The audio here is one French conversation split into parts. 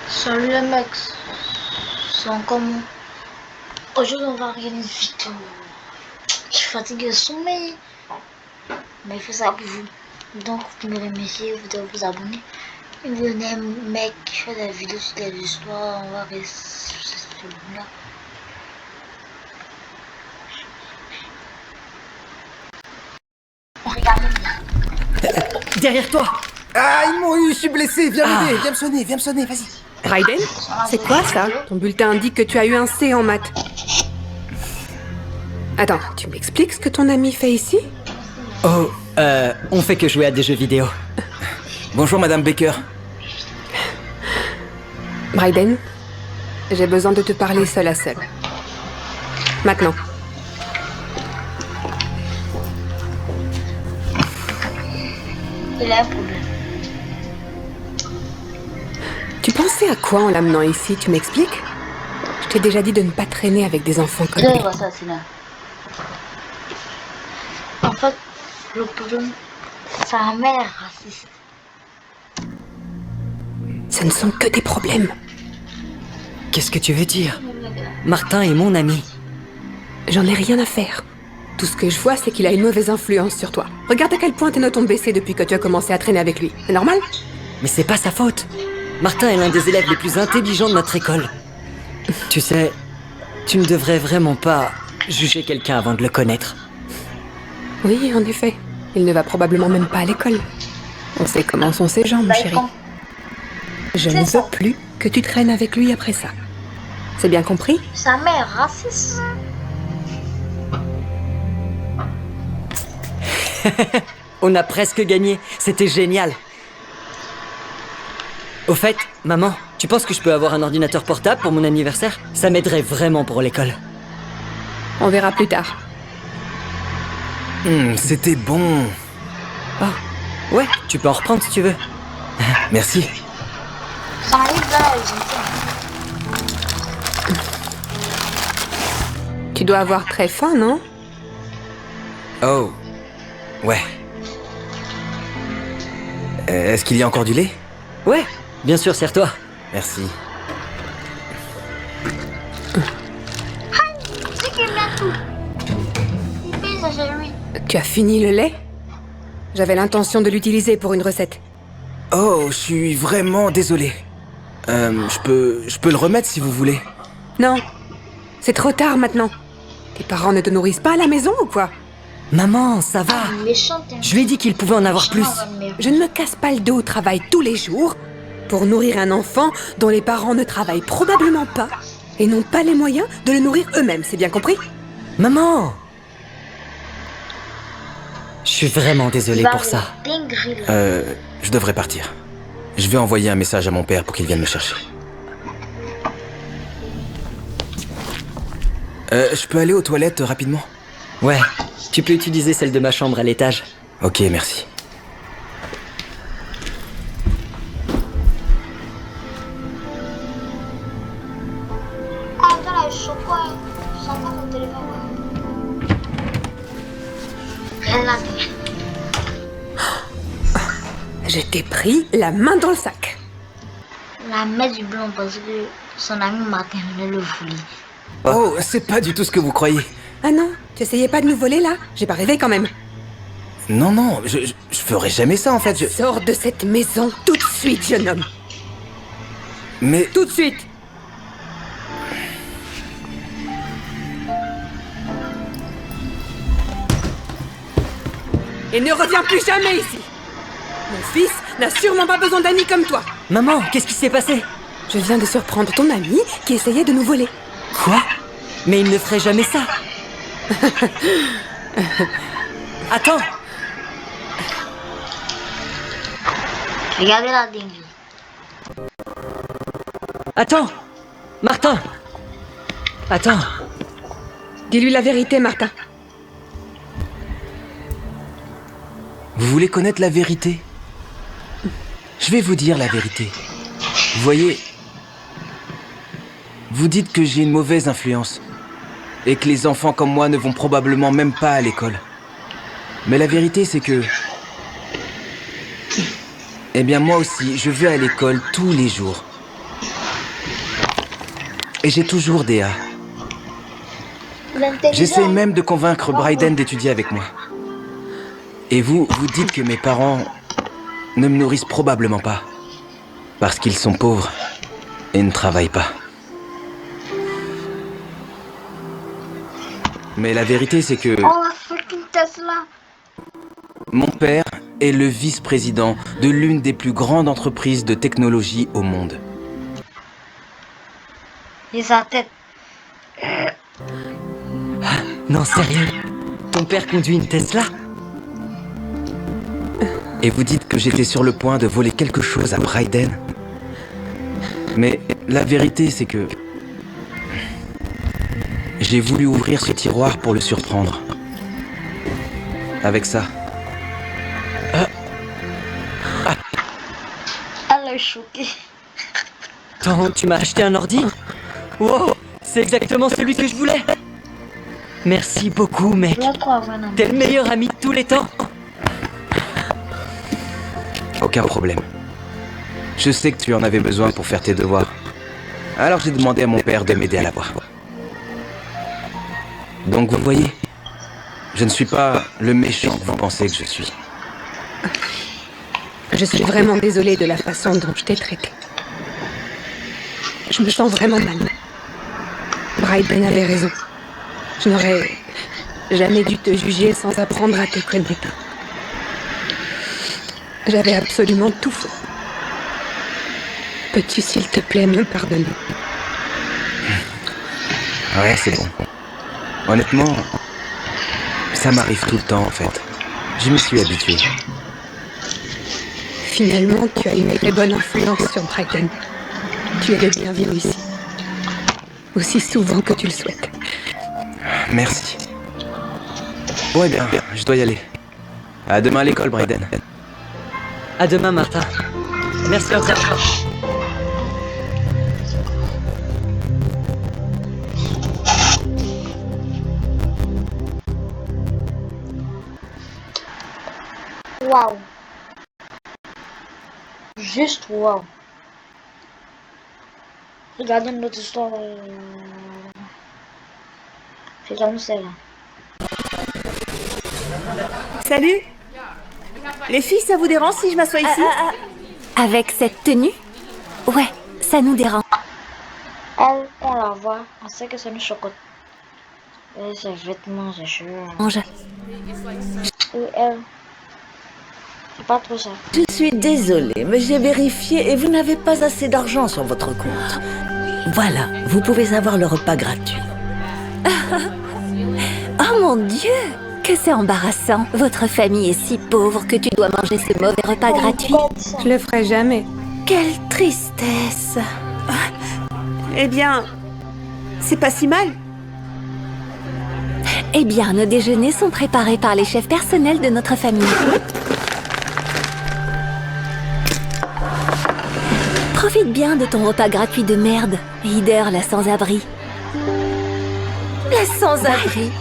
Salut les mecs, c'est encore moi. Aujourd'hui on va regarder une vidéo. Je suis fatigué de sommeil, mais il faut ça pour vous. Donc vous me remerciez, vous devez vous abonner. Et vous venez mec qui fait des vidéos sur des histoires, on va rester sur cette vidéo-là. Regardez bien. Derrière toi! Ah, ils m'ont eu, je suis blessé, viens m'aider, viens me sonner, vas-y. Raiden, c'est quoi ça? Ton bulletin indique que tu as eu un C en maths. Attends, tu m'expliques ce que ton ami fait ici? Oh, on fait que jouer à des jeux vidéo. Bonjour Madame Baker. Raiden, j'ai besoin de te parler seul à seul. Maintenant. Il a un problème. Tu pensais à quoi en l'amenant ici, tu m'expliques? Je t'ai déjà dit de ne pas traîner avec des enfants comme Il lui. va assassiner. En fait, le problème, sa mère est raciste. Ce ne sont que des problèmes. Qu'est-ce que tu veux dire? Martin est mon ami. J'en ai rien à faire. Tout ce que je vois, c'est qu'il a une mauvaise influence sur toi. Regarde à quel point tes notes ont baissé depuis que tu as commencé à traîner avec lui. C'est normal? Mais c'est pas sa faute. Martin est l'un des élèves les plus intelligents de notre école. Tu sais, tu ne devrais vraiment pas juger quelqu'un avant de le connaître. Oui, en effet. Il ne va probablement même pas à l'école. On sait comment sont ses jambes, chérie. Je ne veux plus que tu traînes avec lui après ça. C'est bien compris? Sa mère est raciste. On a presque gagné. C'était génial. Au fait, maman, tu penses que je peux avoir un ordinateur portable pour mon anniversaire? Ça m'aiderait vraiment pour l'école. On verra plus tard. C'était bon. Oh, ouais, tu peux en reprendre si tu veux. Merci. Ça arrive là, j'ai Tu dois avoir très faim, non? Oh, ouais. Est-ce qu'il y a encore du lait? Ouais, bien sûr, sers-toi. Merci. C'est qu'il a tout. Il paye ça chez lui. Tu as fini le lait? J'avais l'intention de l'utiliser pour une recette. Oh, je suis vraiment désolé. Je peux le remettre si vous voulez. Non, c'est trop tard maintenant. Tes parents ne te nourrissent pas à la maison ou quoi? Maman, ça va. Méchante. Je lui ai dit qu'il pouvait en avoir plus. Je ne me casse pas le dos au travail tous les jours pour nourrir un enfant dont les parents ne travaillent probablement pas et n'ont pas les moyens de le nourrir eux-mêmes, c'est bien compris? Maman! Je suis vraiment désolé pour ça. Je devrais partir. Je vais envoyer un message à mon père pour qu'il vienne me chercher. Je peux aller aux toilettes rapidement? Ouais, tu peux utiliser celle de ma chambre à l'étage. Ok, merci. Ah, attends, là, je suis quoi? Je sens pas ton téléphone. Regarde. Je t'ai pris la main dans le sac. La mère du blanc parce que son ami Martin venait le voler. Oh, c'est pas du tout ce que vous croyez. Ah non, tu essayais pas de nous voler là? J'ai pas rêvé quand même. Non, non, je ferais jamais ça en fait. Sors de cette maison tout de suite, jeune homme. Mais Tout de suite. Et ne reviens plus jamais ici. Mon fils n'a sûrement pas besoin d'amis comme toi. Maman, qu'est-ce qui s'est passé? Je viens de surprendre ton ami qui essayait de nous voler. Quoi? Mais il ne ferait jamais ça. Attends. Regardez la dingue. Attends. Martin. Attends. Dis-lui la vérité, Martin. vous voulez connaître la vérité? Je vais vous dire la vérité. Vous voyez, vous dites que j'ai une mauvaise influence et que les enfants comme moi ne vont probablement même pas à l'école. Mais la vérité, c'est que... Eh bien, moi aussi, je vais à l'école tous les jours. Et j'ai toujours des A. L'intelligence. J'essaye même de convaincre Bryden d'étudier avec moi. Et vous dites que mes parents ne me nourrissent probablement pas. Parce qu'ils sont pauvres et ne travaillent pas. Mais la vérité, c'est que Oh, fucking Tesla. mon père est le vice-président de l'une des plus grandes entreprises de technologie au monde. Et sa tête. Non, sérieux? Ton père conduit une Tesla? Et vous dites que j'étais sur le point de voler quelque chose à Bryden. Mais la vérité, c'est que j'ai voulu ouvrir ce tiroir pour le surprendre. Avec ça. Elle est choquée. Attends, tu m'as acheté un ordi? Wow, c'est exactement celui que je voulais. Merci beaucoup, mec. Je dois trop avoir un ami. T'es le meilleur ami de tous les temps. Aucun problème. Je sais que tu en avais besoin pour faire tes devoirs. Alors j'ai demandé à mon père de m'aider à l'avoir. Donc vous voyez, je ne suis pas le méchant que vous pensez que je suis. Je suis vraiment désolée de la façon dont je t'ai traité. Je me sens vraiment mal. Bryden avait raison. Je n'aurais jamais dû te juger sans apprendre à te connaître. J'avais absolument tout fait. Peux-tu, s'il te plaît, me pardonner? Ouais, c'est bon. Honnêtement, ça m'arrive tout le temps en fait. Je m'y suis habitué. Finalement, tu as une très bonne influence sur Bryden. Tu es le bienvenu ici. Aussi souvent que tu le souhaites. Merci. Bon, eh bien, je dois y aller. À demain à l'école, Bryden. À demain, Martin. Merci encore. Waouh. Juste waouh. Regardez une autre histoire. Regardons celle-là. Salut. Les filles, ça vous dérange si je m'assois ici? Avec cette tenue? Ouais, ça nous dérange. Elle, on la voit, on sait que c'est une chocotte. Et ses vêtements, ses cheveux. Et elle. C'est pas trop ça. Je suis désolée, mais j'ai vérifié et vous n'avez pas assez d'argent sur votre compte. Voilà, vous pouvez avoir le repas gratuit. Oh mon Dieu! Que c'est embarrassant. Votre famille est si pauvre que tu dois manger ce mauvais repas gratuit. Je le ferai jamais. Quelle tristesse! Eh bien, c'est pas si mal. Eh bien, nos déjeuners sont préparés par les chefs personnels de notre famille. Profite bien de ton repas gratuit de merde, Heather, la sans-abri. La sans-abri.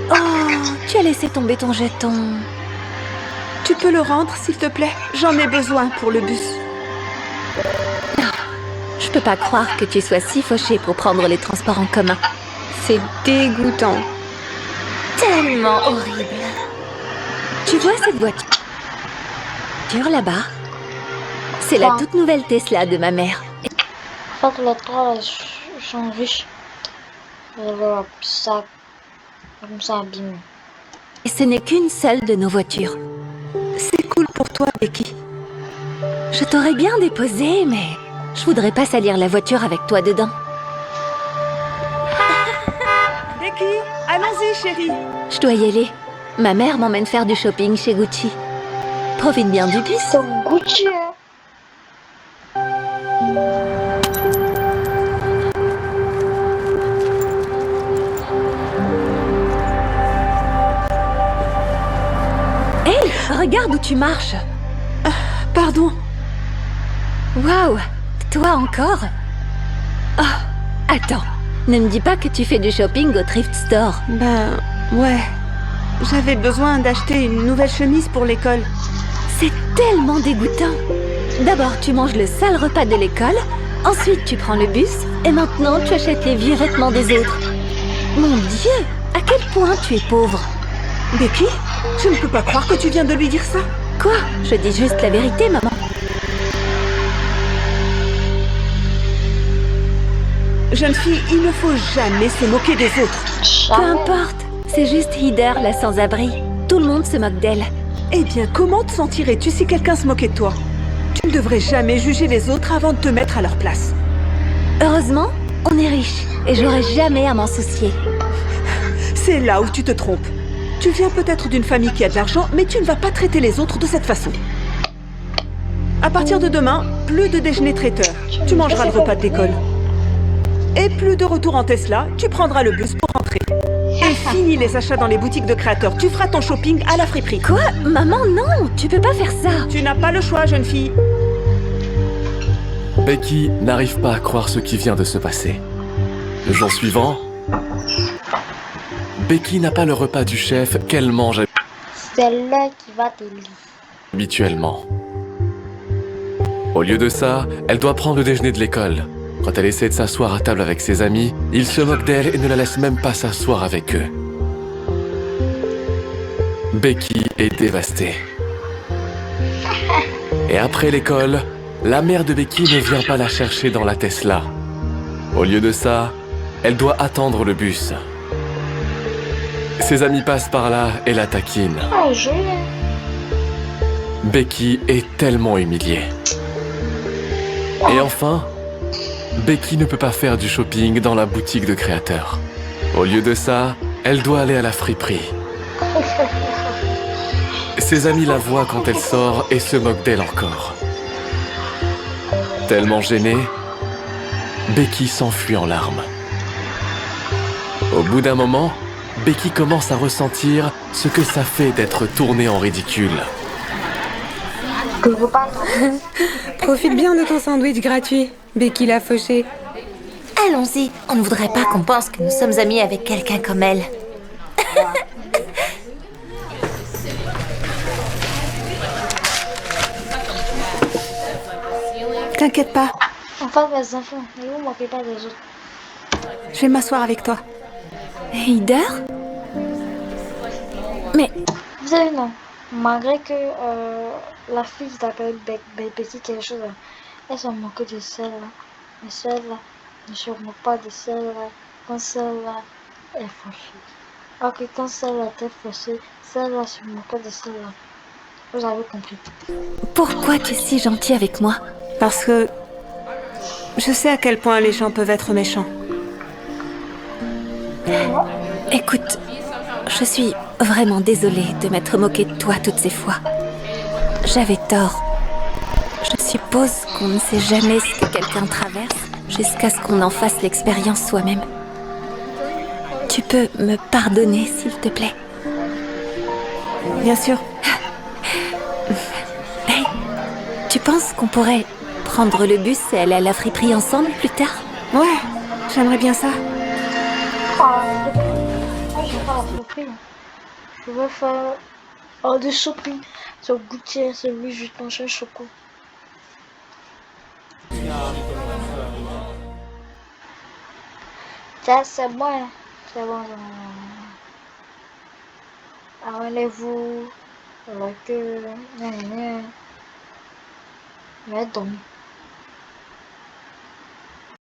Oh, tu as laissé tomber ton jeton. Tu peux le rendre, s'il te plaît? J'en ai besoin pour le bus. Je peux pas croire que tu sois si fauché pour prendre les transports en commun. C'est dégoûtant. Tellement horrible. Tu vois cette voiture là-bas? C'est la toute nouvelle Tesla de ma mère. En fait, les trois sont riches. Ça, comme ça, abîme. Et ce n'est qu'une seule de nos voitures. C'est cool pour toi, Becky. Je t'aurais bien déposé, mais je voudrais pas salir la voiture avec toi dedans. Becky, allons-y, chérie. Je dois y aller. Ma mère m'emmène faire du shopping chez Gucci. Profite bien du bus. C'est Gucci, hein. Hey, regarde où tu marches. Pardon. Waouh, toi encore? Oh, attends. Ne me dis pas que tu fais du shopping au thrift store. Ben, ouais. J'avais besoin d'acheter une nouvelle chemise pour l'école. C'est tellement dégoûtant. D'abord, tu manges le sale repas de l'école, ensuite tu prends le bus, et maintenant tu achètes les vieux vêtements des autres. Mon Dieu, à quel point tu es pauvre. Becky, je ne peux pas croire que tu viens de lui dire ça. Quoi? Je dis juste la vérité, maman. Jeune fille, il ne faut jamais se moquer des autres. Peu importe, c'est juste Heather, la sans-abri. Tout le monde se moque d'elle. Eh bien, comment te sentirais-tu si quelqu'un se moquait de toi? Tu ne devrais jamais juger les autres avant de te mettre à leur place. Heureusement, on est riche, et j'aurai jamais à m'en soucier. C'est là où tu te trompes. Tu viens peut-être d'une famille qui a de l'argent, mais tu ne vas pas traiter les autres de cette façon. À partir de demain, plus de déjeuner traiteur. Tu mangeras le repas de l'école. Et plus de retour en Tesla, tu prendras le bus pour rentrer. Et fini les achats dans les boutiques de créateurs. Tu feras ton shopping à la friperie. Quoi? Maman, non, tu peux pas faire ça. Tu n'as pas le choix, jeune fille. Becky n'arrive pas à croire ce qui vient de se passer. Le jour suivant, Becky n'a pas le repas du chef qu'elle mange C'est là qui va te lire. habituellement. Au lieu de ça, elle doit prendre le déjeuner de l'école. Quand elle essaie de s'asseoir à table avec ses amis, ils se moquent d'elle et ne la laissent même pas s'asseoir avec eux. Becky est dévastée. Et après l'école, la mère de Becky ne vient pas la chercher dans la Tesla. Au lieu de ça, elle doit attendre le bus. Ses amis passent par là et la taquinent. Oh, je... Becky est tellement humiliée. Et enfin, Becky ne peut pas faire du shopping dans la boutique de créateurs. Au lieu de ça, elle doit aller à la friperie. Ses amis la voient quand elle sort et se moquent d'elle encore. Tellement gênée, Becky s'enfuit en larmes. Au bout d'un moment, Becky commence à ressentir ce que ça fait d'être tournée en ridicule. Profite bien de ton sandwich gratuit, Becky la fauchée. Allons-y, on ne voudrait pas qu'on pense que nous sommes amis avec quelqu'un comme elle. T'inquiète pas, Enfin, les enfants, ne vous moquez pas des autres. je vais m'asseoir avec toi. Heather? Mais Vous savez, non. Malgré que la fille qui s'appelle Betty quelque chose, là, elle se moque de celle-là. Mais celle-là ne se moque pas de celle-là. Quand celle-là est fauchée. Alors que quand celle-là était fauchée, celle-là se moquait de celle-là. Vous avez compris. pourquoi tu es si gentil avec moi? Parce que je sais à quel point les gens peuvent être méchants. Écoute, je suis vraiment désolée de m'être moquée de toi toutes ces fois. J'avais tort. Je suppose qu'on ne sait jamais ce que quelqu'un traverse jusqu'à ce qu'on en fasse l'expérience soi-même. Tu peux me pardonner, s'il te plaît? Bien sûr. Hey, tu penses qu'on pourrait prendre le bus et aller à la friperie ensemble plus tard? Ouais, j'aimerais bien ça. Moi, je vais faire la friperie. Je vais faire du shopping sur Gouttière, sur Louis Vuitton, chez Choco. Tiens, c'est bon, hein. C'est bon. Amenez-vous, la queue, mais dormir.